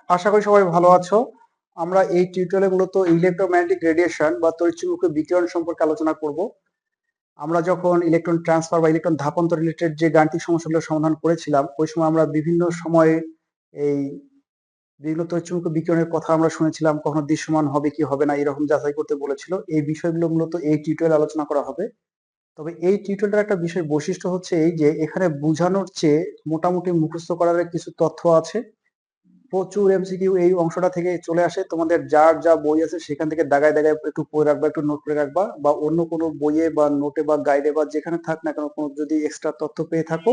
আশা করি সবাই ভালো আছো। আমরা এই টিউটোরিয়ালে মূলত ইলেকট্রোম্যাগনেটিক রেডিয়েশন বা তড়িৎচুম্বকীয় বিকিরণ সম্পর্কে আলোচনা করব। আমরা যখন ইলেকট্রন ট্রান্সফার বা ইলেকট্রন ধাপান্তর রিলেটেড যে গাণিতিক সমস্যাগুলো সমাধান করেছিলাম, ওই সময় আমরা বিভিন্ন সময়ে এই বিভিন্ন তড়িৎচুম্বকীয় বিকিরণের কথা আমরা শুনেছিলাম, কখনো দৃশ্যমান হবে কি হবে না এরকম যাচাই করতে বলেছিল। এই বিষয়গুলো মূলত এই টিউটোরিয়ালে আলোচনা করা হবে। তবে এই টিউটোরিয়ালটার একটা বিশেষ বৈশিষ্ট্য হচ্ছে এই যে এখানে বোঝানোর চেয়ে মোটামুটি মুখস্থ করার কিছু তথ্য আছে। প্রচুর এমসিকিউ এই অংশটা থেকে চলে আসে। তোমাদের যার যা বই আছে সেখান থেকে দাগায় দাগায় একটু পড়ে রাখবা, একটু নোট করে রাখবা, বা অন্য কোনো বইয়ে বা নোটে বা গাইডে বা যেখানে থাক না কেন কোনো যদি এক্সট্রা তথ্য পেয়ে থাকো,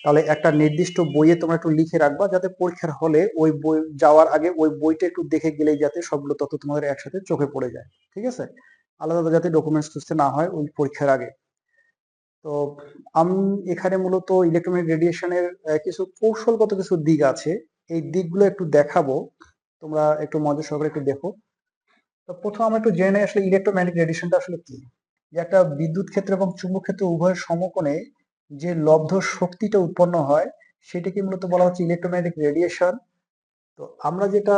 তাহলে একটা নির্দিষ্ট বইয়ে তোমরা একটু লিখে রাখবা, যাতে পরীক্ষার হলে ওই বই যাওয়ার আগে ওই বইটা একটু দেখে গেলেই যাতে সবগুলো তথ্য তোমাদের একসাথে চোখে পড়ে যায়। ঠিক আছে? আলাদা আলাদা যাতে ডকুমেন্টস খুঁজতে না হয় ওই পরীক্ষার আগে। তো আমি এখানে মূলত ইলেকট্রোম্যাগনেটিক রেডিয়েশনের কিছু কৌশলগত কিছু দিক আছে, এই দিকগুলো একটু দেখাবো। তোমরা একটু মনোযোগ সহকারে একটু দেখো। তো প্রথম আমরা একটু জেনে নেই আসলে ইলেকট্রোম্যাগনেটিক রেডিয়েশনটা আসলে কি। যে একটা বিদ্যুৎ ক্ষেত্র এবং চুম্বক ক্ষেত্র উভয়ের সমকোণে যে লব্ধ শক্তিটা উৎপন্ন হয় সেটাকে মূলত বলা হচ্ছে ইলেকট্রোম্যাগনেটিক রেডিয়েশন। তো আমরা যেটা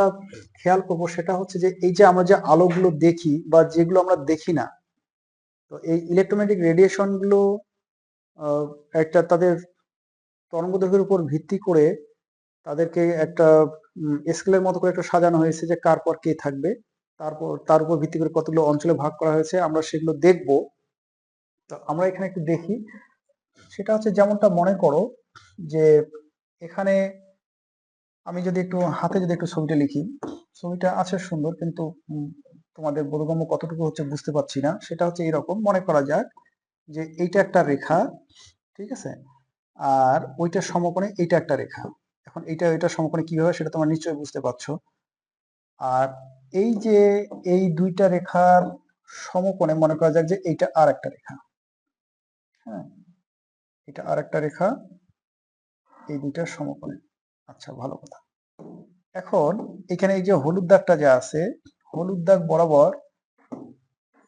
খেয়াল করবো সেটা হচ্ছে যে এই যে আমরা যে আলোগুলো দেখি বা যেগুলো আমরা দেখি না, তো এই ইলেকট্রোম্যাগনেটিক রেডিয়েশন গুলো আহ, একটা তাদের তরঙ্গদৈর্ঘ্যের উপর ভিত্তি করে তাদেরকে একটা স্কেলের মতো করে একটা সাজানো হয়েছে যে কার পর কে থাকবে। তারপর তার উপর ভিত্তি করে কতগুলো অঞ্চলে ভাগ করা হয়েছে, আমরা সেগুলো দেখব। তো আমরা এখানে একটু দেখি। সেটা হচ্ছে যেমনটা মনে করো যে এখানে আমি যদি একটু হাতে যদি একটু ছবিটা লিখি, ছবিটা আছে সুন্দর, কিন্তু তোমাদের বোধগম্য কতটুকু হচ্ছে বুঝতে পারছি না। সেটা হচ্ছে এরকম মনে করা যাক যে এইটা একটা রেখা, ঠিক আছে, আর ওইটার সমকোণে এইটা একটা রেখা। এখন এইটা ওইটার সমকোণে কিভাবে সেটা তোমরা নিশ্চয়ই বুঝতে পারছো। আর এই যে এই দুইটা রেখার সমকোণে মনে করা যাক যে এইটা আর একটা রেখা। হ্যাঁ, এটা আর একটা রেখা এই দুইটার সমকোণে। আচ্ছা, ভালো কথা। এখন এখানে এই যে হলুদ দাগটা যে আছে, হলুদ দাগ বরাবর,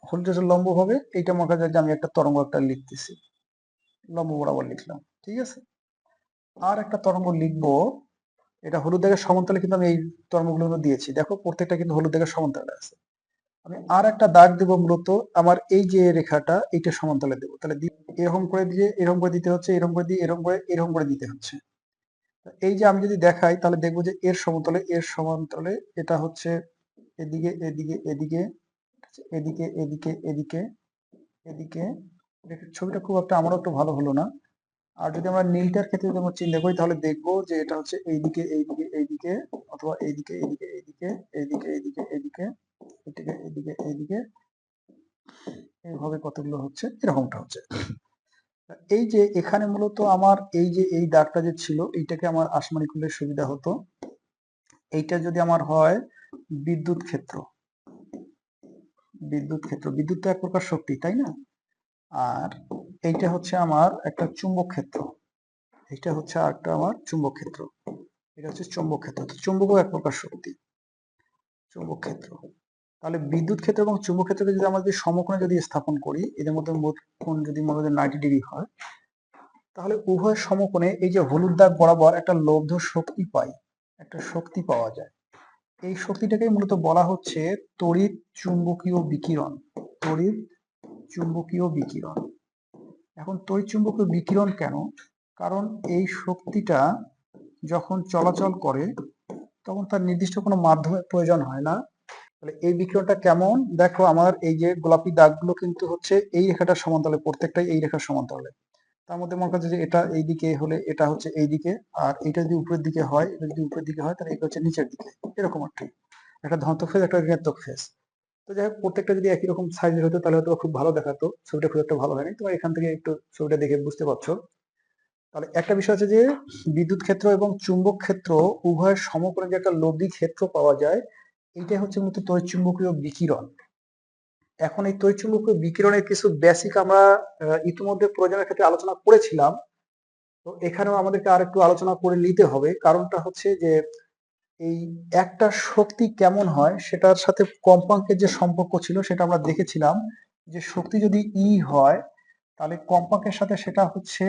হলুদ লম্ব হবে, এইটা মনে করা যাক যে আমি একটা তরঙ্গ একটা লিখতেছি, লম্ব বরাবর লিখলাম, ঠিক আছে। আর একটা তরঙ্গ লিখবো, এটা হলুদ দাগের সমান্তরালে কিন্তু আমি এই তরঙ্গগুলো দিয়েছি, দেখো প্রত্যেকটা কিন্তু হলুদ দাগের সমান্তরালে আছে। আমি আর একটা দাগ দেবো মূলত আমার এই যে রেখাটা এইটা সমান্তরালে দেবো, তাহলে এরকম করে দিয়ে এরকম করে দিতে হচ্ছে, এরকম করে দিয়ে এরকম করে এরকম করে দিতে হচ্ছে। এই যে আমি যদি দেখাই তাহলে দেখবো যে এর সমান্তরালে এটা হচ্ছে এদিকে এদিকে এদিকে এদিকে এদিকে এদিকে এদিকে। ছবিটা খুব একটা আমারও একটু ভালো হলো না। আর যদি আমরা নীলটার ক্ষেত্রে যদি আমরা চিন্তা করি তাহলে দেখবো যে এটা হচ্ছে এইদিকে এইদিকে এইদিকে, অথবা এইদিকে এইদিকে এইদিকে এইদিকে এইদিকে এইদিকে এদিকে এদিকে এইদিকে, এইভাবে কতগুলো হচ্ছে, এরকমটা হচ্ছে। এই যে এখানে মূলত আমার এই যে এই দাগটা যে ছিল এইটাকে আমার আসমানি করলে সুবিধা হতো। এইটা যদি আমার হয় বিদ্যুৎ ক্ষেত্র, বিদ্যুৎ তো এক প্রকার শক্তি, তাই না? আর এইটা হচ্ছে আমার একটা চুম্বক ক্ষেত্র, এইটা হচ্ছে আরেকটা আমার চুম্বক ক্ষেত্র, এটা হচ্ছে চুম্বক ক্ষেত্র। তো চুম্বকও এক প্রকার শক্তি, চুম্বক ক্ষেত্র। তাহলে বিদ্যুৎ ক্ষেত্র এবং চুম্বক ক্ষেত্রকে যদি আমরা যদি সমকোণে যদি স্থাপন করি, এদের মধ্যে মোট কোণ যদি মনে হয় 90 ডিগ্রি হয়, তাহলে উভয় সমকোণে এই যে হলুদ দাগ বরাবর একটা লব্ধ শক্তি পাই, একটা শক্তি পাওয়া যায়। এই শক্তিটাকে মূলত বলা হচ্ছে তড়িৎ চুম্বকীয় বিকিরণ। তড়িৎ চুম্বকীয় বিকিরণ। এখন তড়িৎ চুম্বকীয় বিকিরণ কেন? কারণ এই শক্তিটা যখন চলাচল করে তখন তার নির্দিষ্ট কোনো মাধ্যমের প্রয়োজন হয় না। তাহলে এই বিকিরণটা কেমন দেখো, আমার এই যে গোলাপি দাগগুলো কিন্তু হচ্ছে এই রেখাটার সমান্তরালে, প্রত্যেকটাই এই রেখার সমান্তরালে। তার মধ্যে মনে করছে যে এটা এইদিকে হলে এটা হচ্ছে এইদিকে, আর এটা যদি উপরের দিকে হয়, এটা যদি উপরের দিকে হয় তাহলে এটা হচ্ছে নিচের দিকে, এরকম আর কি। একটা ধনাত্মক ফেজ, একটা ঋণাত্মক ফেজ। তো যাই হোক, প্রত্যেকটা যদি একই রকম সাইজের হতো তাহলে হয়তো খুব ভালো দেখাতো। ছবিটা খুব একটা ভালো হয়নি, তোমার এখান থেকে একটু ছবিটা দেখে বুঝতে পারছো। তাহলে একটা বিষয় আছে যে বিদ্যুৎ ক্ষেত্র এবং চুম্বক ক্ষেত্র উভয়ের সমকোণে যে একটা লব্ধি ক্ষেত্র পাওয়া যায়, এইটাই হচ্ছে মূলত তড়িৎচুম্বকীয় বিকিরণ। এখন এই তড়িৎচুম্বকীয় বিকিরণের কিছু বেসিক আমরা ইতিমধ্যে প্রয়োজনের ক্ষেত্রে আলোচনা করেছিলাম। তো এখানেও আমাদেরকে আর একটু আলোচনা করে নিতে হবে। কারণটা হচ্ছে যে এই একটা শক্তি কেমন হয় সেটার সাথে কম্পাঙ্কের যে সম্পর্ক ছিল সেটা আমরা দেখেছিলাম। যে শক্তি যদি ই হয় তাহলে কম্পাঙ্কের সাথে সেটা হচ্ছে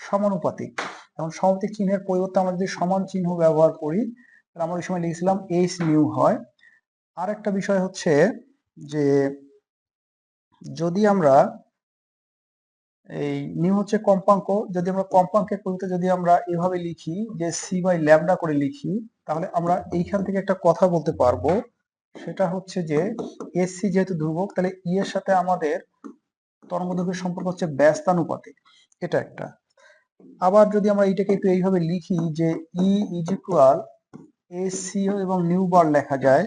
সমানুপাতিক। এবং সমানুপাতিক চিহ্নের পরিবর্তে আমরা যদি সমান চিহ্ন ব্যবহার করি আমরা ওই সময় লিখেছিলাম এইচ নিউ হয়। আর একটা বিষয় হচ্ছে যে যদি আমরা এই নিউ হচ্ছে কম্পাঙ্ক, যদি আমরা কম্পাঙ্কের পরিবর্তে যদি আমরা এভাবে লিখি যে সি বাই ল্যামডা করে লিখি, তাহলে আমরা এইখান থেকে একটা কথা বলতে পারবো, সেটা হচ্ছে যে এসসি যেহেতু ধ্রুবক, তাহলে ই এর সাথে আমাদের তরঙ্গদৈর্ঘ্যের সম্পর্ক হচ্ছে ব্যস্তানুপাতিক, এটা একটা। আবার যদি আমরা এইটাকে একটু এইভাবে লিখি যে ই ইজ ইকুয়াল এসি এবং নিউ বার লেখা যায়,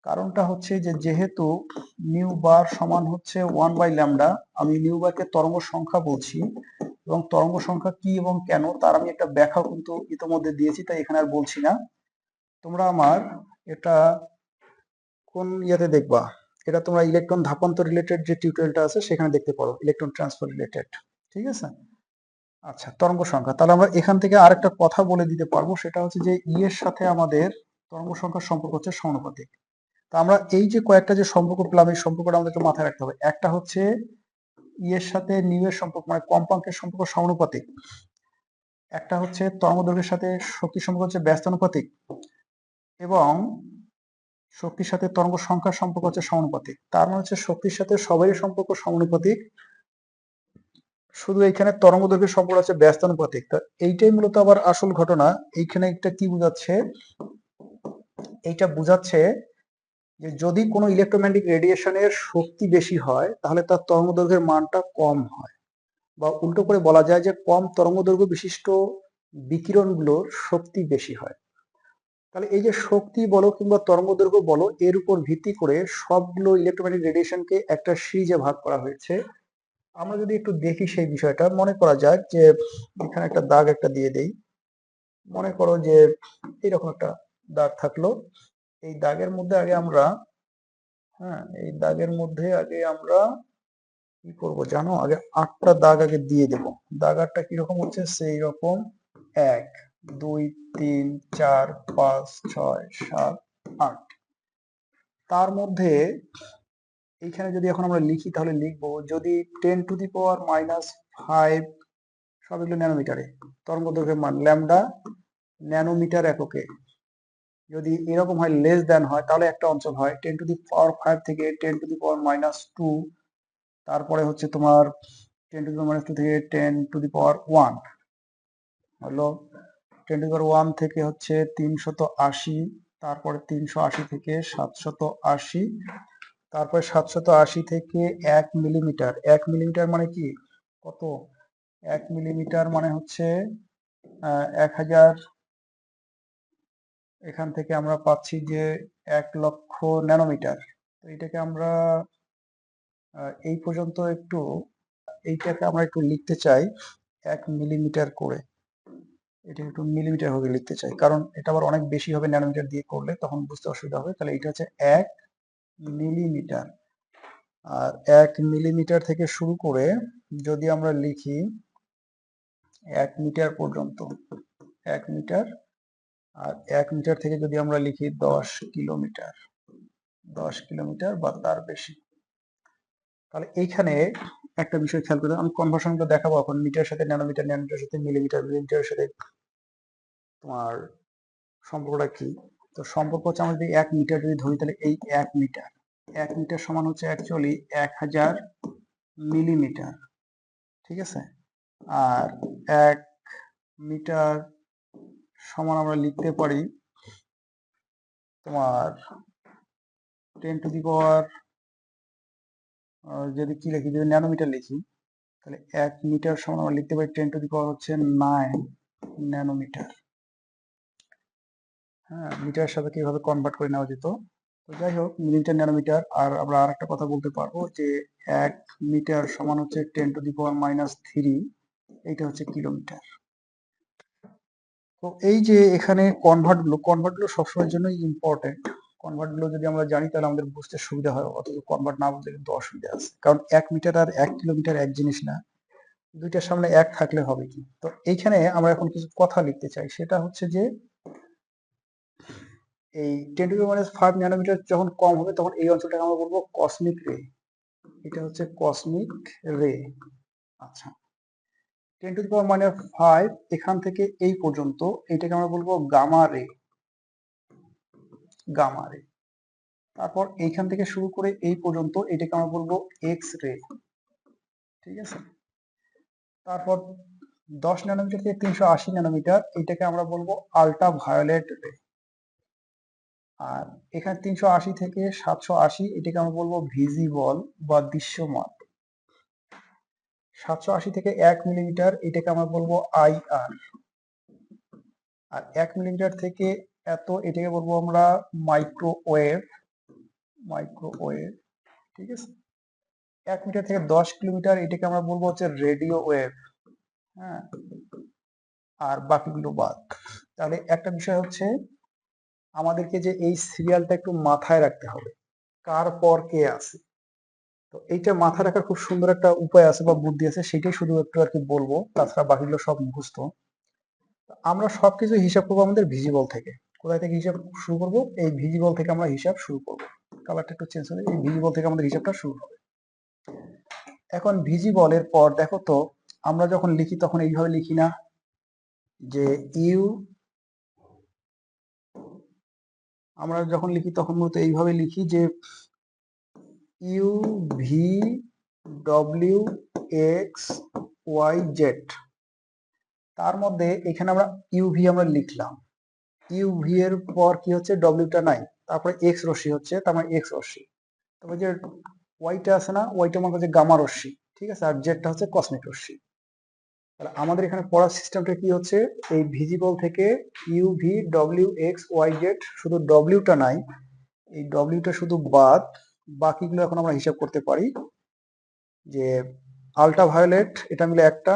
কারণটা হচ্ছে যে যেহেতু নিউ বার সমান হচ্ছে 1/λ, আমি নিউ বারকে তরঙ্গ সংখ্যা বলছি, এবং তরঙ্গ সংখ্যা কি এবং কেন তার আমি একটা ব্যাখ্যা কিন্তু ইতোমধ্যে দিয়েছি, তাই এখানে আর বলছি না। তোমরা আমার এটা কোন ইয়েতে দেখবা, এটা তোমরা ইলেকট্রন ধাপান্তর রিলেটেড যে টিউটোরিয়ালটা আছে সেখানে দেখতে পারো, ইলেকট্রন ট্রান্সফার রিলেটেড। ঠিক আছে? আচ্ছা, তরঙ্গ সংখ্যা, তাহলে আমরা এখান থেকে আরেকটা কথা বলে দিতে পারবো, সেটা হচ্ছে যে ই এর সাথে আমাদের তরঙ্গ সংখ্যার সম্পর্ক হচ্ছে সমানুপাতিক। তা আমরা এই যে কয়েকটা যে সম্পর্ক পেলাম, এই সম্পর্কটা আমাদেরকে মাথায় রাখতে হবে। একটা হচ্ছে ই এর সাথে নিউ এর সম্পর্ক মানে কম্পাঙ্কের সম্পর্ক সমানুপাতিক, একটা হচ্ছে তরঙ্গদৈর্ঘ্যের সাথে শক্তির সম্পর্ক হচ্ছে ব্যস্তানুপাতিক, এবং শক্তির সাথে তরঙ্গ সংখ্যার সম্পর্ক হচ্ছে সমানুপাতিক। তার মানে হচ্ছে শক্তির সাথে সবারই সম্পর্ক সমানুপাতিক, শুধু এইখানে তরঙ্গদৈর্ঘ্যের সম্পর্ক হচ্ছে ব্যস্তানুপাতিক। তা এইটাই মূলত আবার আসল ঘটনা। এইখানে একটা কি বোঝাচ্ছে, এইটা বোঝাচ্ছে যে যদি কোনো ইলেকট্রোম্যাগনেটিক রেডিয়েশনের শক্তি বেশি হয় তাহলে তার তরঙ্গদৈর্ঘ্যের মানটা কম হয়, বা উল্টো করে বলা যায় যে কম তরঙ্গদৈর্ঘ্য বিশিষ্ট বিকিরণগুলোর শক্তি বেশি হয়। তাহলে এই যে শক্তি বলো কিংবা তরঙ্গদৈর্ঘ্য বলো, এর উপর ভিত্তি করে সবগুলো ইলেকট্রোম্যাগনেটিক রেডিয়েশনকে একটা সিরিজে ভাগ করা হয়েছে। আমরা যদি একটু দেখি সেই বিষয়টা, মনে করা যাক যে এখানে একটা দাগ একটা দিয়ে দেই। মনে করো যে এরকম একটা দাগ থাকলো, এই দাগের মধ্যে আগে আমরা, হ্যাঁ, এই দাগের মধ্যে আগে আমরা কি করব জানো, আগে 8টা দাগ আগে দিয়ে দেব। দাগ 8টা কিরকম হচ্ছে, সেই রকম 1 2 3 4 5 6 7 8। তার মধ্যে এইখানে যদি এখন আমরা লিখি তাহলে লিখবো, যদি 10⁻⁻5, সব এগুলো ন্যানোমিটারে, তরঙ্গ দৈর্ঘ্যের মান ল্যামডা ন্যানোমিটার এককে, যদি এরকম হয় লেস দেন হয় তাহলে একটা অঞ্চল হয় 10⁵ থেকে 10⁻², তারপরে হচ্ছে তোমার 10⁻² থেকে 10⁻1 হলো, 10⁻1 থেকে হচ্ছে 380, তারপরে 380 থেকে 780, তারপরে 780 থেকে 1 মিলিমিটার। 1 মিলিমিটার মানে কি, কত, 1 মিলিমিটার মানে হচ্ছে 1000, এখান থেকে আমরা পাচ্ছি যে 1,00,000 ন্যানোমিটার। তো এটাকে আমরা এই পর্যন্ত একটু, এইটাকে আমরা একটু লিখতে চাই 1 মিলিমিটার করে, এটা একটু মিলিমিটার ভাবে লিখতে চাই, কারণ এটা আবার অনেক বেশি হবে ন্যানোমিটার দিয়ে করলে, তখন বুঝতে অসুবিধা হবে। তাহলে এটা হচ্ছে 1 মিলিমিটার। আর 1 মিলিমিটার থেকে শুরু করে যদি আমরা লিখি 1 মিটার পর্যন্ত, 1 মিটার, আর 1 মিটার থেকে যদি আমরা লিখি 10 কিলোমিটার, 10 কিলোমিটার বা তার বেশি, তাহলে এইখানে একটা বিষয় খেয়াল করে, আমি কনভার্সনটা দেখাবো এখন, মিটার সাথে ন্যানোমিটার, ন্যানোমিটার সাথে মিলিমিটার, মিলিমিটারের সাথে তোমার সম্পর্কটা কি। তো সম্পর্ক হচ্ছে, আমরা যদি 1 মিটার যদি ধরি, তাহলে এই 1 মিটার, 1 মিটার সমান হচ্ছে অ্যাকচুয়ালি 1000 মিলিমিটার। ঠিক আছে? আর 1 মিটার সমান আমরা লিখতে পারি তোমার 10⁻, যদি কি লিখি, যদি ন্যানোমিটার লিখি, তাহলে 1 মিটার সমান আমরা লিখতে পারি 10⁻⁹ ন্যানোমিটার। হ্যাঁ, মিটারের সাথে কিভাবে কনভার্ট করে নেওয়া যেত। তো যাই হোক, মিলিমিটার, ন্যানোমিটার। আর আমরা আর একটা কথা বলতে পারবো যে 1 মিটার সমান হচ্ছে 10⁻⁻3, এইটা হচ্ছে কিলোমিটার। তো এই যে এখানে কনভার্টগুলো সবসময়ের জন্যই ইম্পর্টেন্ট। কনভার্টগুলো যদি আমরা জানি তাহলে আমাদের বুঝতে সুবিধা হয়, অথচ কনভার্ট না বুঝলে কিন্তু অসুবিধা আছে। কারণ 1 মিটার আর 1 কিলোমিটার এক জিনিস না, দুইটার সামনে 1 থাকলে হবে কি। তো এইখানে আমরা এখন কিছু কথা লিখতে চাই, সেটা হচ্ছে যে এই 10⁻⁵ ন্যানোমিটার যখন কম হবে তখন এই অঞ্চলটাকে আমরা বলবো কসমিক রে। এটা হচ্ছে কসমিক রে। আচ্ছা, 10⁻⁵ এখান থেকে এই পর্যন্ত এটাকে আমরা বলবো গামা রে। গামা রে। তারপর এইখান থেকে শুরু করে এই পর্যন্ত এটাকে আমরা বলবো এক্স রে, ঠিক আছে। তারপর 10 ন্যানোমিটার থেকে 380 ন্যানোমিটার এটাকে আমরা বলবো আল্ট্রা ভায়োলেট রে। আর এখানে 380 থেকে 780 এটাকে আমরা বলবো ভিজিবল বা দৃশ্যমান। 780 থেকে 1 মিলিমিটার এটাকে আমরা বলবো আইআর। আর 1 মিলিমিটার থেকে এত এটাকে বলবো আমরা মাইক্রোওয়েভ, ঠিক আছে। 1 মিটার থেকে 10 কিলোমিটার এটাকে আমরা বলবো হচ্ছে রেডিও ওয়েভ, হ্যাঁ। আর বাকিগুলো বাদ। তাহলে একটা বিষয় হচ্ছে আমাদেরকে যে এই সিরিয়ালটা একটু মাথায় রাখতে হবে, কার পর কে আছে। তো এইটা মাথায় রাখার খুব সুন্দর একটা উপায় আছে বা বুদ্ধি আছে, সেটাই শুধু একটু আর কি বলবো, তাছাড়া বাকিগুলো সব মুখস্থ। আমরা সবকিছু হিসাব করবো আমাদের ভিজিবল থেকে। কোথায় থেকে হিসাব শুরু করব? এই ভিজিবল থেকে আমরা হিসাব শুরু করব। কালারটা একটু চেঞ্জ হবে, এই ভিজিবল থেকে আমাদের হিসাবটা শুরু হবে। এখন ভিজিবলের পর দেখো তো, আমরা যখন লিখি তখন এইভাবে লিখি না যে আমরা যখন লিখি তখন মূলত এইভাবে লিখি যে U V W X Y Z. তার মধ্যে এখানে আমরা ইউভি আমরা লিখলাম, ইউভি এর পর কি হচ্ছে, ডব্লিউটা নাই, তারপরে এক্স রশ্মি হচ্ছে, তার মানে এক্স রশ্মি। তারপরে যে ওয়াইটা আছে না, ওয়াইটা মনে হচ্ছে গামা রশ্মি, ঠিক আছে। আর জেডটা হচ্ছে কসমিক রশ্মি। তাহলে আমাদের এখানে পড়ার সিস্টেমটা কি হচ্ছে, এই ভিজিবল থেকে UV W X Y Z, শুধু ডব্লিউটা নাই, এই ডব্লিউটা শুধু বাদ, বাকিগুলো এখন আমরা হিসাব করতে পারি। যে আল্ট্রা ভায়োলেট এটা মিলে একটা,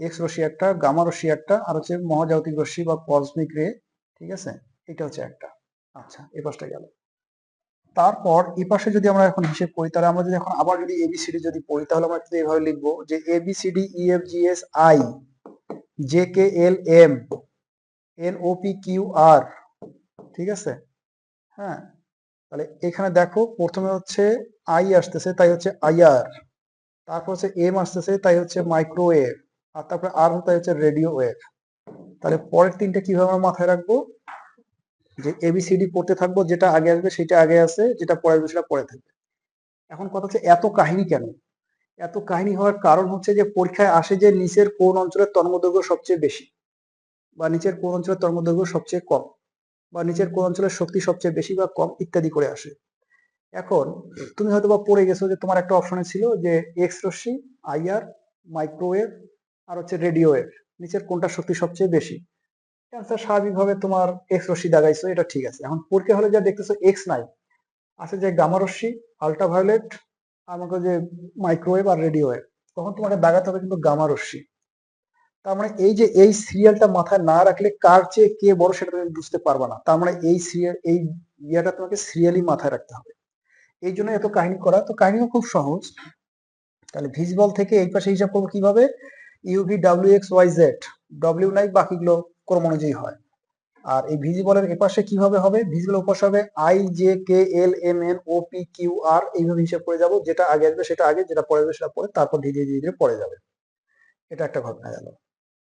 এক্স রশ্মি একটা, গামা রশ্মি একটা, আর হচ্ছে মহাজাগতিক রশ্মি বা কসমিক রে, ঠিক আছে, এটা হচ্ছে একটা। আচ্ছা, এই পাশটা গেল। তারপর এই পাশে যদি আমরা এখন হিসেব করি, তাহলে আমরা যদি এখন আবার যদি এবিসিডি যদি পড়ি, তাহলে আমরা কিন্তু এইভাবে লিখবো যে A B C D E F G S I J K L M N O P Q R, ঠিক আছে, হ্যাঁ। তাহলে এখানে দেখো প্রথমে হচ্ছে আই আসতেছে, তাই হচ্ছে আইআর। তারপর হচ্ছে এম আসতেছে, তাই হচ্ছে মাইক্রোওয়েভ। আর তারপরে আর তাই হচ্ছে রেডিও ওয়েভ। তাহলে পরের তিনটে কিভাবে আমরা মাথায় রাখবো, যে এবিসিডি পড়তে থাকবো, যেটা আগে আসবে সেটা আগে আছে, যেটা পরে আসবে সেটা পরে থাকবে। এখন কথা হচ্ছে এত কাহিনী কেন? এত কাহিনী হওয়ার কারণ হচ্ছে যে পরীক্ষায় আসে যে নিচের কোন অঞ্চলের তরঙ্গদৈর্ঘ্য সবচেয়ে বেশি, বা নিচের কোন অঞ্চলের তরঙ্গদৈর্ঘ্য সবচেয়ে কম, বা নিচের কোন অঞ্চলের শক্তি সবচেয়ে বেশি বা কম ইত্যাদি করে আসে। এখন তুমি হয়তো বা পড়ে গেছো যে তোমার একটা অপশনে ছিল যে এক্স রশ্মি, আইআর, মাইক্রোওয়েভ, আর হচ্ছে রেডিও ওয়েভ, নিচের কোনটা শক্তি সবচেয়ে বেশি। অ্যান্সার স্বাভাবিকভাবে তোমার এক্স রশ্মি দাগাইছো, এটা ঠিক আছে। এখন পরীক্ষা হলে যা দেখতেছো এক্স নাই, আছে যে গামা রশ্মি, আল্ট্রা ভায়োলেট, আমাকে যে মাইক্রোওয়েভ আর রেডিও ওয়েভ, তখন তোমাকে দাগাতে হবে কিন্তু গামা রশ্মি। তার মানে এই যে এই সিরিয়ালটা মাথায় না রাখলে কার চেয়ে কে বড় সেটা তুমি বুঝতে পারবা না। তার মানে এই সিরিয়াল, এই ইয়েটা তোমাকে সিরিয়ালি মাথায় রাখতে হবে। এই জন্য এত কাহিনী করা। তো কাহিনীও খুব সহজ। তাহলে ভিজিবল থেকে এই পাশে হিসাব করবো কিভাবে, UV W X Y Z, W নাই, বাকিগুলো ক্রম অনুযায়ী হয়। আর এই ভিজিবলের এপাশে কিভাবে হবে, ভিজিবল ওপাশে হবে I J K L M N O P Q R, এইভাবে হিসাব করে যাব, যেটা আগে আসবে সেটা আগে, যেটা পরে আসবে সেটা পরে, তারপর ধীরে ধীরে ধীরে পরে যাবে। এটা একটা ঘটনা গেল।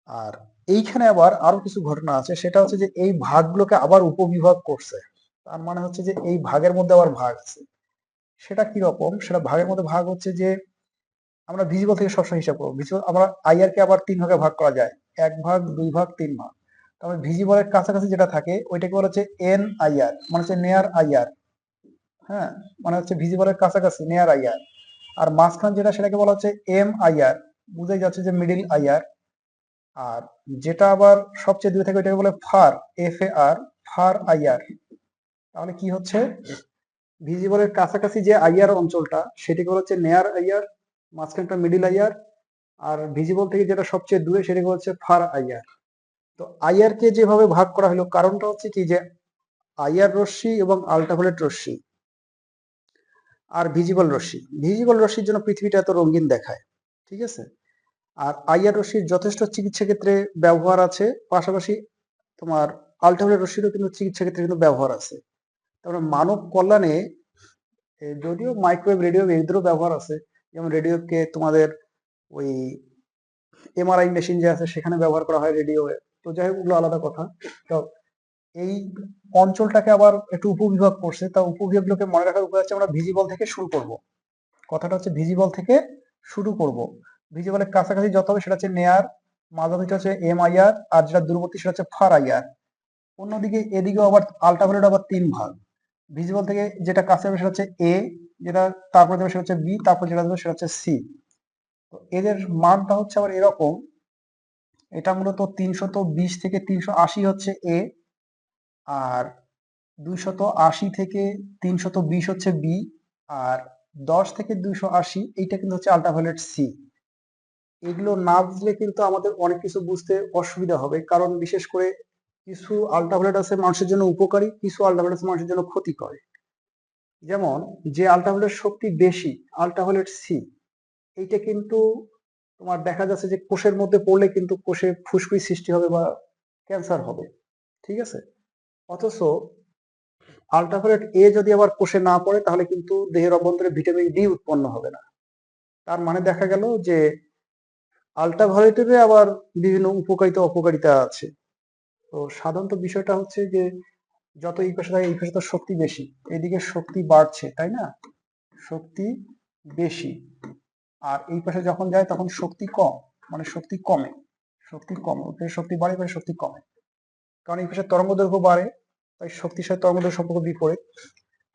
আর এইখানে আবার আরো কিছু ঘটনা আছে, সেটা হচ্ছে যে এই ভাগগুলোকে আবার উপবিভাগ করছে। তার মানে হচ্ছে যে এই ভাগের মধ্যে আবার ভাগ আছে। সেটা কি রকম, সেটা ভাগের মধ্যে ভাগ হচ্ছে যে আমরা ভিজিবল থেকে সবসময় হিসাব করবো। ভিজিবল আমরা আইআর কে আবার 3 ভাগে ভাগ করা যায়, 1 ভাগ, 2 ভাগ, 3 ভাগ। তাহলে ভিজিবলের কাছাকাছি যেটা থাকে ওইটাকে বলা হচ্ছে এন আইআর, মানে হচ্ছে নেয়ার আইআর, হ্যাঁ, মানে হচ্ছে ভিজিবলের কাছাকাছি নেয়ার আইআর। আর মাঝখান যেটা সেটাকে বলা হচ্ছে এম আইআর, বুঝাই যাচ্ছে যে মিডিল আইআর। আর যেটা আবার সবচেয়ে দূরে থাকে ওইটাকে বলে far, F A R, far IR. তাহলে কি হচ্ছে, ভিজিবলের কাছাকাছি যে আইআর অঞ্চলটা সেটাকে বলা হচ্ছে নেয়ার আইআর, মাঝখানটা মিডিল আইআর, আর ভিজিবল থেকে যেটা সবচেয়ে দূরে সেটাকে হচ্ছে ফার আইআর। তো আইআর কে যেভাবে ভাগ করা হলো, কারণটা হচ্ছে কি যে আইআর রশ্মি এবং আল্ট্রাভায়োলেট রশ্মি আর ভিজিবল রশ্মি, ভিজিবল রশ্মির জন্য পৃথিবীটা এত রঙিন দেখায়, ঠিক আছে। আর আইআর রশ্মির যথেষ্ট চিকিৎসা ক্ষেত্রে ব্যবহার আছে, পাশাপাশি তোমার আল্ট্রাভায়োলেট রশ্মিরও কিন্তু চিকিৎসা ক্ষেত্রে কিন্তু ব্যবহার আছে। তারপরে মানব কল্যাণে যদিও মাইক্রোওয়েভ, রেডিও এদেরও ব্যবহার আছে। যেমন রেডিওকে তোমাদের ওই এমআরআই মেশিন যে আছে সেখানে ব্যবহার করা হয় রেডিও। তো যাই হোক, ওগুলো আলাদা কথা। তো এই অঞ্চলটাকে আবার একটু উপবিভাগ করছে, তা উপবিভাগগুলোকে মনে রাখার উপায় হচ্ছে আমরা ভিজিবল থেকে শুরু করব। কথাটা হচ্ছে ভিজিবল থেকে শুরু করব। ভিজিবলের কাছাকাছি যত হবে সেটা হচ্ছে নেয়ার, মাঝামাঝি হচ্ছে MIR, আর যেটা দূরবর্তী সেটা হচ্ছে ফার IR। অন্যদিকে এদিকেও আবার আল্ট্রাভায়োলেট আবার 3 ভাগ। ভিজিবল থেকে যেটা কাছে হবে সেটা হচ্ছে A, যেটা তারপরে দেবে সেটা হচ্ছে B, তারপর যেটা দেবে সেটা হচ্ছে C। তো এদের মানটা হচ্ছে আবার এরকম, এটা মূলত 320 থেকে 380 হচ্ছে A, আর 280 থেকে 320 হচ্ছে B, আর 10 থেকে 280 এইটা কিন্তু হচ্ছে আল্ট্রাভায়োলেট C। এগুলো না বুঝলে কিন্তু আমাদের অনেক কিছু বুঝতে অসুবিধা হবে, কারণ বিশেষ করে কিছু আল্ট্রাভায়োলেট আছে মানুষের জন্য উপকারী, কিছু আল্ট্রাভায়োলেট আছে মানুষের জন্য ক্ষতি করে। যেমন যে আল্ট্রাভায়োলেট শক্তি বেশি, আল্ট্রাভায়োলেট সি, এইটা কিন্তু তোমার দেখা যাচ্ছে যে কোষের মধ্যে পড়লে কিন্তু কোষে ফুসকুড়ি সৃষ্টি হবে বা ক্যান্সার হবে, ঠিক আছে। অথচ আল্ট্রাভায়োলেট এ যদি আবার কোষে না পড়ে তাহলে কিন্তু দেহের অভ্যন্তরে ভিটামিন ডি উৎপন্ন হবে না। তার মানে দেখা গেল যে আল্ট্রাভায়োলেটের আবার বিভিন্ন উপকারিতা অপকারিতা আছে। তো সাধারণত বিষয়টা হচ্ছে যে যত এই পাশে থাকে এই পাশে তো শক্তি বেশি, এদিকে শক্তি বাড়ছে, তাই না, শক্তি বেশি। আর এই পাশে যখন যায় তখন শক্তি কম, মানে শক্তি কমে, শক্তি কমে, ওই পাশে শক্তি বাড়ে, পাশে শক্তি কমে, কারণ এই পাশে তরঙ্গ দৈর্ঘ্য বাড়ে, তাই শক্তির সাথে তরঙ্গ দৈর্ঘ্য সম্পর্ক বিপরীত।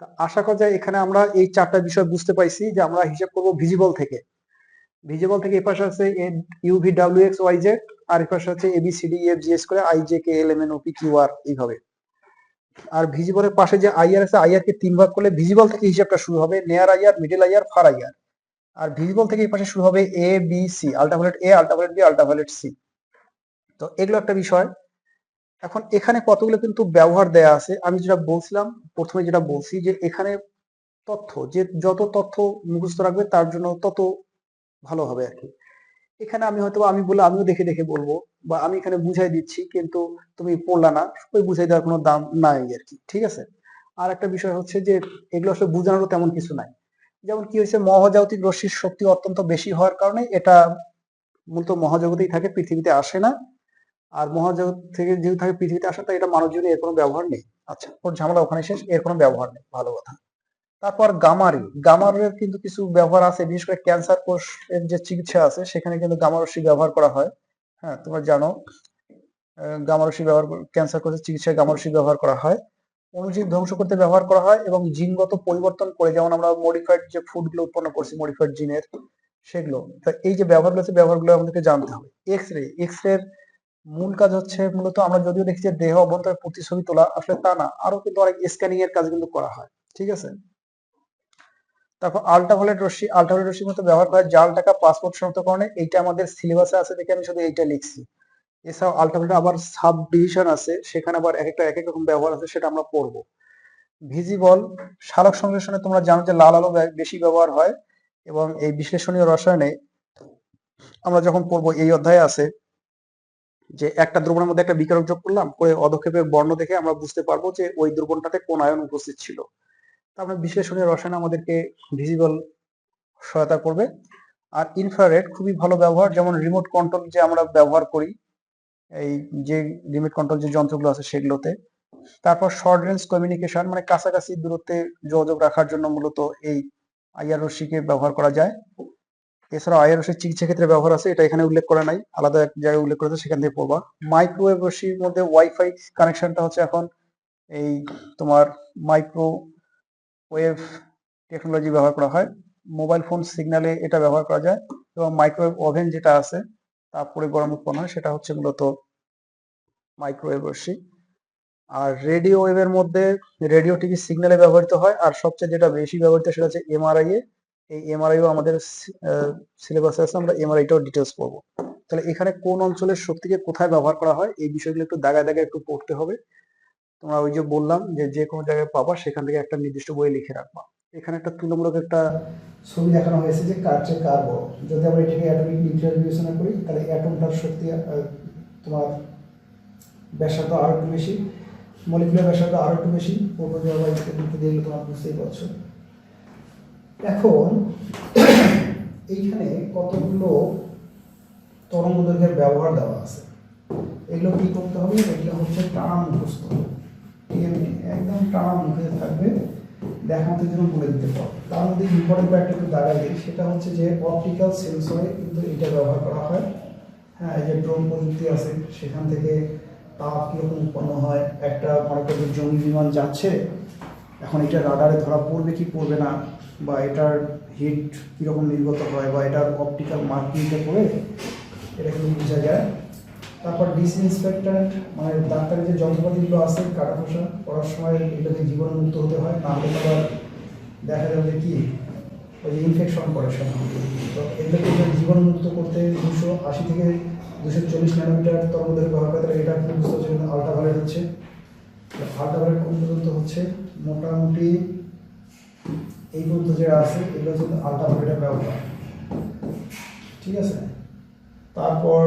তা আশা করা যায় এখানে আমরা এই 4টা বিষয় বুঝতে পাইছি যে আমরা হিসাব করব ভিজিবল থেকে। ভিজিবল থেকে এই পাশে আছে UVWXYZ, আর এই পাশে আছে ABCDEFGH করে IJKLMNOPQR এইভাবে। আর ভিজিবলের পাশে যে IR আছে, IR কে 3 ভাগ করলে ভিজিবল থেকে হিসাবটা শুরু হবে, near IR, middle IR, far IR। আর ভিজিবল থেকে এই পাশে শুরু হবে ABC, ultraviolet A, ultraviolet B, ultraviolet C। তো এগুলো একটা বিষয়। এখন এখানে কতগুলো কিন্তু ব্যবহার দেয়া আছে, আমি যেটা বলছিলাম প্রথমে, যেটা বলছি যে এখানে তথ্য, যে যত তথ্য মুখস্থ রাখবে তার জন্য তত ভালো হবে আর কি। এখানে আমি হয়তো আমি বলে আমিও দেখে দেখে বলবো, বা আমি এখানে বুঝাই দিচ্ছি কিন্তু তুমি পড়লা না, ওই বুঝাই দেওয়ার কোনো দাম নাই আর কি, ঠিক আছে। আর একটা বিষয় হচ্ছে যে এগুলো আসলে বোঝানোর তেমন কিছু নাই। যেমন কি হয়েছে, মহাজাগতিক রশ্মির শক্তি অত্যন্ত বেশি হওয়ার কারণে এটা মূলত মহাজগতেই থাকে, পৃথিবীতে আসে না। আর মহাজগৎ থেকে যেহেতু থাকে পৃথিবীতে আসে, তাই এটা মানব জীবনে এর কোনো ব্যবহার নেই। আচ্ছা, ওর ঝামেলা ওখানে শেষ, এর কোনো ব্যবহার নেই, ভালো কথা। তারপর গামারি, গামারের কিন্তু কিছু ব্যবহার আছে, বিশেষ করে ক্যান্সার কোষ এর যে চিকিৎসা আছে সেখানে কিন্তু গামা রশ্মি ব্যবহার করা হয়। হ্যাঁ, তোমরা জানো গামা রশ্মি ব্যবহার, ক্যান্সার কোষের চিকিৎসায় গামা রশ্মি ব্যবহার করা হয়, অণুজীব ধ্বংস করতে ব্যবহার করা হয়, এবং জিনগত পরিবর্তন করে, যেমন আমরা মডিফাইড যে ফুড গুলো উৎপন্ন করছি মডিফাইড জিনের, সেগুলো। তা এই যে ব্যবহারগুলো আছে, ব্যবহারগুলো আমাদেরকে জানতে হবে। এক্স রে, এক্স রে মূল কাজ হচ্ছে মূলত, আমরা যদিও দেখি যে দেহ অভ্যন্তরে প্রতিছবি তোলা, আসলে তা না, আরো কিন্তু অনেক স্ক্যানিং এর কাজ কিন্তু করা হয়, ঠিক আছে। তারপর আল্ট্রাভায়োলেট রশ্মি, আল্ট্রাভায়োলেট রশ্মির মতো ব্যবহার করা হয় জাল টাকা পাসপোর্ট শনাক্তকরণে, এইটা আমাদের সিলেবাসে আছে দেখে আমি শুধু এইটা লিখছি। এছাড়াও আল্ট্রাভায়োলেট আবার সাব ডিভিশন আছে, সেখানে আবার এক একটা এক এক রকম ব্যবহার আছে, সেটা আমরা পড়বো। ভিজিবল, সালোক সংশ্লেষণে তোমরা জানো যে লাল আলো বেশি ব্যবহার হয়, এবং এই বিশ্লেষণীয় রসায়নে আমরা যখন পড়বো এই অধ্যায়ে আছে যে একটা দ্রবণের মধ্যে একটা বিকারক যোগ করলাম, করে অধক্ষেপের বর্ণ দেখে আমরা বুঝতে পারবো যে ওই দ্রবণটাতে কোন আয়ন উপস্থিত ছিল। তারপরে বিশ্লেষণীয় রসায়ন আমাদেরকে ভিজিবল সহায়তা করবে। আর ইনফ্রারেড খুবই ভালো ব্যবহার, যেমন রিমোট কন্ট্রোল যে আমরা ব্যবহার করি, এই যে রিমোট কন্ট্রোল যে যন্ত্রগুলো আছে সেগুলোতে। তারপর শর্ট রেঞ্জ কমিউনিকেশন, মানে কাছাকাছি দূরত্বে যোগাযোগ রাখার জন্য মূলত এই IR রশ্মিকে ব্যবহার করা যায়। এছাড়াও IR রশ্মির চিকিৎসা ক্ষেত্রে ব্যবহার আছে, এটা এখানে উল্লেখ করা নাই, আলাদা এক জায়গায় উল্লেখ করেছে, সেখান থেকে পড়বা। মাইক্রোওয়েভ রশ্মির মধ্যে ওয়াইফাই কানেকশনটা হচ্ছে এখন এই তোমার মাইক্রোওয়েভ টেকনোলজি ব্যবহার করা হয়, মোবাইল ফোন সিগন্যালে এটা ব্যবহার করা যায়, এবং মাইক্রোওয়েভ ওভেন যেটা আছে তারপরে গরম উৎপন্ন হয়, সেটা হচ্ছে মূলত মাইক্রোওয়েভ রশ্মি। আর রেডিও ওয়েভের মধ্যে রেডিও টিভি সিগন্যালে ব্যবহৃত হয়, আর সবচেয়ে যেটা বেশি ব্যবহৃত সেটা হচ্ছে MRI এ। এই MRIও আমাদের সিলেবাসে আছে, আমরা MRIটাও ডিটেলস পড়বো। তাহলে এখানে কোন অঞ্চলের শক্তিকে কোথায় ব্যবহার করা হয় এই বিষয়গুলো একটু দাগায় দাগায় একটু পড়তে হবে। তোমরা ওই যে বললাম যে যে কোনো জায়গায় পাবা সেখান থেকে একটা নির্দিষ্ট বই লিখে রাখবা। এখানে একটা তুলনামূলক একটা ছবি দেখানো হয়েছে যে কার চেয়ে কার বড়। যদি আমরা এটাকে অ্যাটমিক নিউক্লিয়ার বিবেচনা করি তাহলে অ্যাটমটার শক্তি তোমার ব্যাসার্ধ আরো একটু বেশি, মলিকুলার ব্যাসার্ধ আরো একটু বেশি, দেখলে তোমার বুঝতেই পারছো। এখন এইখানে কতগুলো তরঙ্গ দৈর্ঘ্যের ব্যবহার দেওয়া আছে, এগুলো কি করতে হবে, এগুলো হচ্ছে টানা মুখস্থ। টিএমটি একদম টানা মুখে থাকবে, দেখানোর জন্য বলে দিতে পারো। তার মধ্যে ইম্পর্টেন্ট কয়েকটা একটু দাগাই দিই, সেটা হচ্ছে যে অপটিক্যাল সেন্সরে কিন্তু এটা ব্যবহার করা হয়। হ্যাঁ, এই যে ড্রোন প্রযুক্তি আছে, সেখান থেকে তাপ কীরকম উৎপন্ন হয়, একটা মনে করি জঙ্গি বিমান যাচ্ছে, এখন এটা রাডারে ধরা পড়বে কি পড়বে না, বা এটার হিট কীরকম নির্গত হয়, বা এটার অপটিক্যাল মার্কিংটা করে এটা কিন্তু বোঝা যায়। তারপর ডিসইনফেক্ট্যান্ট মানে ডাক্তারের যে যন্ত্রপাতিগুলো আছে কাটা খোসা করার সময় এগুলোকে জীবাণুমুক্ত হতে হয়, না হলে আবার দেখা যাবে কি ওই যে ইনফেকশন করে সাধারণত। তো এগুলোকে জীবাণুমুক্ত করতে 280 থেকে 240 ন্যানোমিটার তরঙ্গদৈর্ঘ্য ব্যবহার করতে, এটা আপনি বুঝতে পারছেন আল্ট্রাভায়োলেট হচ্ছে। আল্ট্রাভায়োলেট কোন পর্যন্ত হচ্ছে, মোটামুটি এই পর্যন্ত যেটা আছে এগুলো হচ্ছে আল্ট্রাভায়োলেটের ব্যবহার, ঠিক আছে। তারপর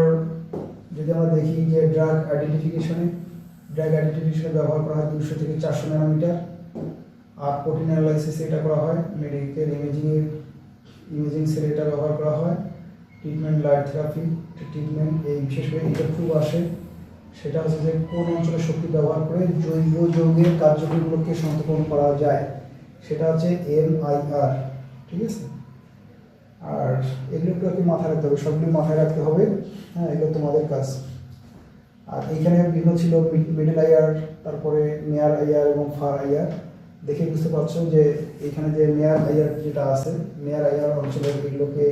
যদি আমরা দেখি যে ড্রাগ আইডেন্টিফিকেশনে ব্যবহার করা হয় 200 থেকে 400 ন্যানোমিটার। আর প্রোটিন অ্যানালাইসিসে এটা করা হয়, মেডিকেল ইমেজিং সেলে এটা ব্যবহার করা হয়। ট্রিটমেন্ট লাইট থেরাপি ট্রিটমেন্ট, এই বিশেষ করে এটা খুব আসে, সেটা হচ্ছে যে কোন অঞ্চলে শক্তি ব্যবহার করে জৈব যৌগের কার্যকরীগুলোকে সনাক্তকরণ করা যায়, সেটা হচ্ছে MIR, ঠিক আছে। আর এগুলো একটু মাথায় রাখতে হবে, সবগুলো মাথায় রাখতে হবে। হ্যাঁ, এগুলো তোমাদের কাজ। আর এইখানে বিভিন্ন ছিল মিডল আইআর, তারপরে নেয়ার আইআর এবং ফার আইআর। দেখে বুঝতে পারছো যে এখানে যে নেয়ার আইআর যেটা আছে, নেয়ার আইআর অঞ্চলে এগুলোকে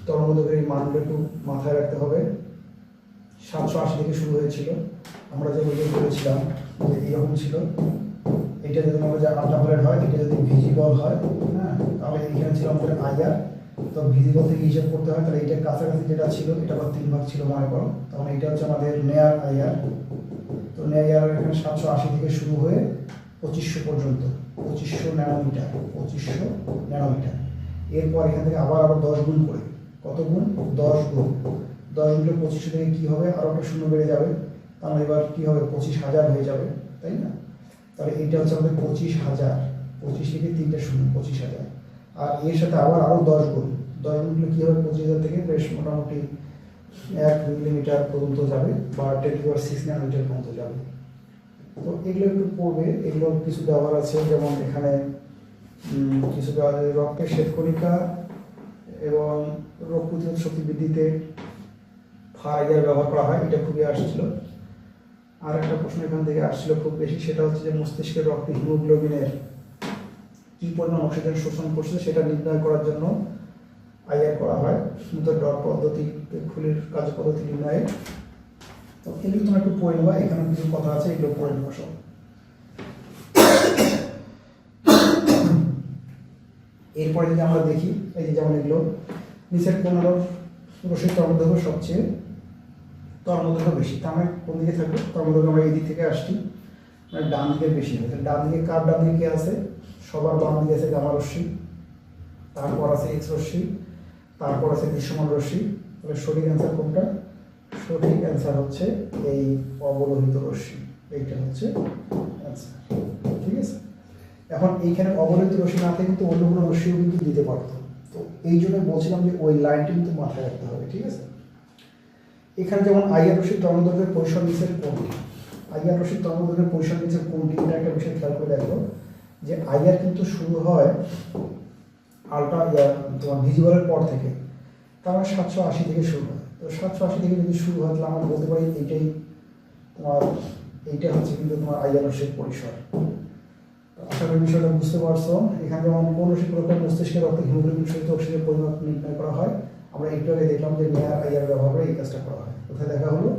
তরঙ্গদৈর্ঘ্যের মানগুলো একটু মাথায় রাখতে হবে। 780 থেকে শুরু হয়েছিল, আমরা যে বই করেছিলাম যে এরকম ছিল। এটা যদি আমরা যে আল্ট্রাভায়োলেট হয়, এটা যদি ভিজিবল হয়, হ্যাঁ, তাহলে এখানে ছিল আমাদের আইআর। তো ভিজিবল থেকে হিসাব করতে হয়, তাহলে এটা কাছাকাছি যেটা ছিল এটা আবার 3 ভাগ ছিল মনে করো, তখন এটা হচ্ছে আমাদের নেয়ার আইআর। তো নেয়ার আইআর এখানে 780 থেকে শুরু হয়ে 2500 পর্যন্ত, 2500 ন্যানোমিটার, 2500 ন্যানোমিটার। এরপর এখান থেকে আবার 10 গুণ করে, কত গুণ? 10 গুণ। 10 গুণে 2500 থেকে কী হবে, আরও একটা শূন্য বেড়ে যাবে, তাহলে এবার কী হবে, 25,000 হয়ে যাবে, তাই না? তাহলে এইটা হচ্ছে আমাদের 25,000, 25 থেকে 3টে শূন্য, 25,000। আর এর সাথে আবার আরও 10 গুণ, 10 গুণগুলো কী হবে, 25,000 থেকে বেশ মোটামুটি 1 মিলিমিটার পর্যন্ত যাবে, বা 10⁶ ন্যানোমিটার পর্যন্ত যাবে। তো এগুলো একটু পড়বে, এগুলোর কিছু ব্যবহার আছে, যেমন এখানে কিছু ব্যবহার, রক্তের শ্বেতকণিকা এবং রোগ প্রতিরোধ শক্তি বৃদ্ধিতে ফার ব্যবহার করা হয়, এটা খুবই আসছিল। আর একটা প্রশ্ন এখান থেকে আসছিল খুব বেশি, সেটা হচ্ছে যে মস্তিষ্কের রক্তে হিমোগ্লোবিনের কী পরিমাণ অক্সিজেন শোষণ করছে সেটা নির্ণয় করার জন্য আইআর করা হয়, ডট পদ্ধতি, খুলির কার্যপদ্ধতি নির্ণয়ে। তো এগুলো তোমরা একটু পড়ে নেবা, এখানে কিছু কথা আছে, এগুলো পড়ে নেবা সব। এরপরে যদি আমরা দেখি, এই যে যেমন এগুলো নিচের 15 রশ্মির তরঙ্গদৈর্ঘ্য সবচেয়ে তরঙ্গদৈর্ঘ্য বেশি, তার মানে কোন দিকে থাকবে তরঙ্গদৈর্ঘ্য, আমরা এই দিক থেকে আসছি, মানে ডান দিকে বেশি হবে। ডান দিকে কার ডান দিকে আছে, সবার বাম দিকে আছে গামা রশ্মি, তারপর আছে এক্স রশ্মি, তারপর আছে দৃশ্যমান রশ্মি। তাহলে সঠিক অ্যান্সার কোনটা? সঠিক অ্যান্সার হচ্ছে এই অবলোহিত রশ্মি, এইটা হচ্ছে অ্যান্সার, ঠিক আছে। এখন এইখানে অবলোহিত রশ্মি না থেকে কিন্তু অন্য কোনো রশ্মিও কিন্তু দিতে পারতো, তো এই জন্য বলছিলাম যে ওই লাইনটি কিন্তু মাথায় রাখতে হবে, ঠিক আছে। এখানে যেমন আইআর রশ্মির তরঙ্গদৈর্ঘ্যের পরিসর নিচের কোনটি, আইআর রশ্মির তরঙ্গদৈর্ঘ্যের পরিসর নিচের কোনটি, এটা একটা বিষয় খেয়াল করে দেখো যে আইআর কিন্তু শুরু হয় তোমার ভিজিবলের পর থেকে, তার মানে 780 থেকে শুরু হয়। তো 780 থেকে যদি শুরু হয়, তাহলে আমরা বলতে পারি এইটাই তোমার, এইটা হচ্ছে কিন্তু তোমার আইআর রশ্মির পরিসর। আশা করি বিষয়টা বুঝতে পারছো। এখানে যেমন কোন রশ্মি প্রকার মস্তিষ্কের রক্তে হিমোগ্লোবিন সহিত অক্সিজেনের পরিমাপ নির্ণয় করা হয়, আমরা একটু আগে দেখলাম যে নেয়ার আইআর ব্যবহার করে এই কাজটা করা হয়। কোথায় দেখা হলো?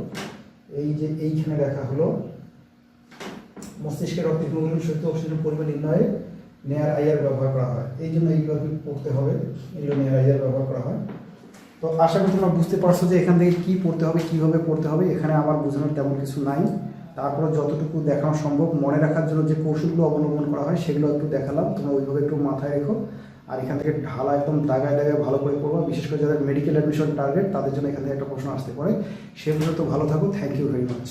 এই যে এইখানে দেখা হলো, মস্তিষ্কের রক্তে হিমোগ্লোবিন সহিত অক্সিজেনের পরিমাণ নির্ণয়ে নেয়ার আইআর ব্যবহার করা হয়, এই জন্য এইগুলো পড়তে হবে, এগুলো নেয়ার আইআর ব্যবহার করা হয়। তো আশা করি তোমরা বুঝতে পারছো যে এখান থেকে কী পড়তে হবে, কীভাবে পড়তে হবে। এখানে আমার বোঝানোর তেমন কিছু নাই, তারপরে যতটুকু দেখানো সম্ভব মনে রাখার জন্য যে কৌশলগুলো অবলম্বন করা হয় সেগুলো একটু দেখালাম, তোমরা ওইভাবে একটু মাথায় রেখো। আর এখান থেকে ঢালা একদম দাগায় দাগায় ভালো করে পড়বা, বিশেষ করে যাদের মেডিকেল অ্যাডমিশন টার্গেট তাদের জন্য এখান থেকে একটা প্রশ্ন আসতে পারে। সে পর্যন্ত ভালো থাকো, থ্যাংক ইউ ভেরি মাচ।